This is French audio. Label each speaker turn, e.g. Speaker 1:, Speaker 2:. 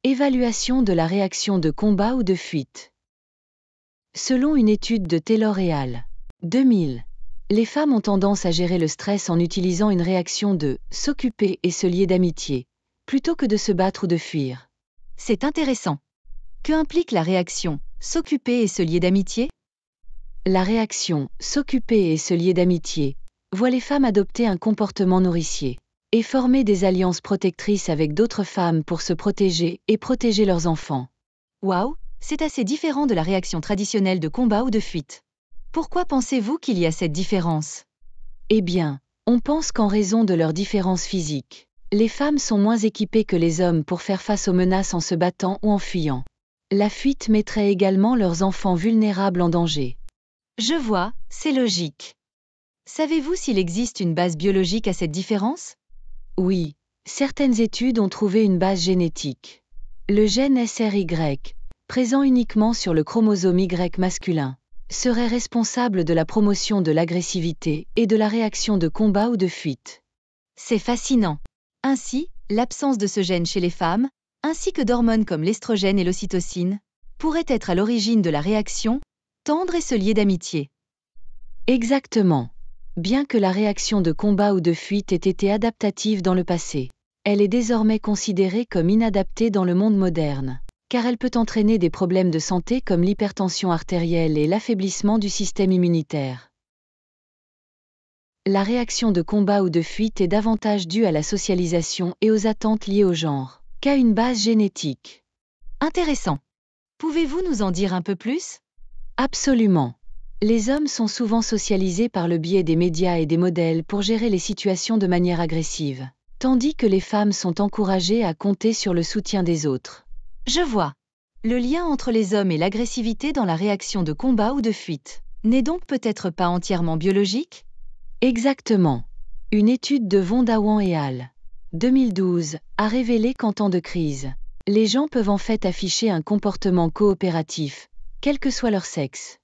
Speaker 1: Évaluation de la réaction de combat ou de fuite. Selon une étude de Taylor et al. 2000, les femmes ont tendance à gérer le stress en utilisant une réaction de « s'occuper et se lier d'amitié », plutôt que de se battre ou de fuir.
Speaker 2: C'est intéressant. Que implique la réaction « s'occuper et se lier d'amitié » ?
Speaker 1: La réaction « s'occuper et se lier d'amitié » voit les femmes adopter un comportement nourricier et former des alliances protectrices avec d'autres femmes pour se protéger et protéger leurs enfants.
Speaker 2: Waouh, c'est assez différent de la réaction traditionnelle de combat ou de fuite. Pourquoi pensez-vous qu'il y a cette différence ?
Speaker 1: Eh bien, on pense qu'en raison de leurs différences physiques, les femmes sont moins équipées que les hommes pour faire face aux menaces en se battant ou en fuyant. La fuite mettrait également leurs enfants vulnérables en danger.
Speaker 2: Je vois, c'est logique. Savez-vous s'il existe une base biologique à cette différence ?
Speaker 1: Oui, certaines études ont trouvé une base génétique. Le gène SRY, présent uniquement sur le chromosome Y masculin, serait responsable de la promotion de l'agressivité et de la réaction de combat ou de fuite.
Speaker 2: C'est fascinant. Ainsi, l'absence de ce gène chez les femmes, ainsi que d'hormones comme l'estrogène et l'ocytocine, pourrait être à l'origine de la réaction « tendre et se lier d'amitié ».
Speaker 1: Exactement. Bien que la réaction de combat ou de fuite ait été adaptative dans le passé, elle est désormais considérée comme inadaptée dans le monde moderne, car elle peut entraîner des problèmes de santé comme l'hypertension artérielle et l'affaiblissement du système immunitaire. La réaction de combat ou de fuite est davantage due à la socialisation et aux attentes liées au genre, qu'à une base génétique.
Speaker 2: Intéressant. Pouvez-vous nous en dire un peu plus ?
Speaker 1: Absolument. Les hommes sont souvent socialisés par le biais des médias et des modèles pour gérer les situations de manière agressive, tandis que les femmes sont encouragées à compter sur le soutien des autres.
Speaker 2: Je vois. Le lien entre les hommes et l'agressivité dans la réaction de combat ou de fuite n'est donc peut-être pas entièrement biologique ?
Speaker 1: Exactement. Une étude de Von Dawan et al. 2012 a révélé qu'en temps de crise, les gens peuvent en fait afficher un comportement coopératif, quel que soit leur sexe.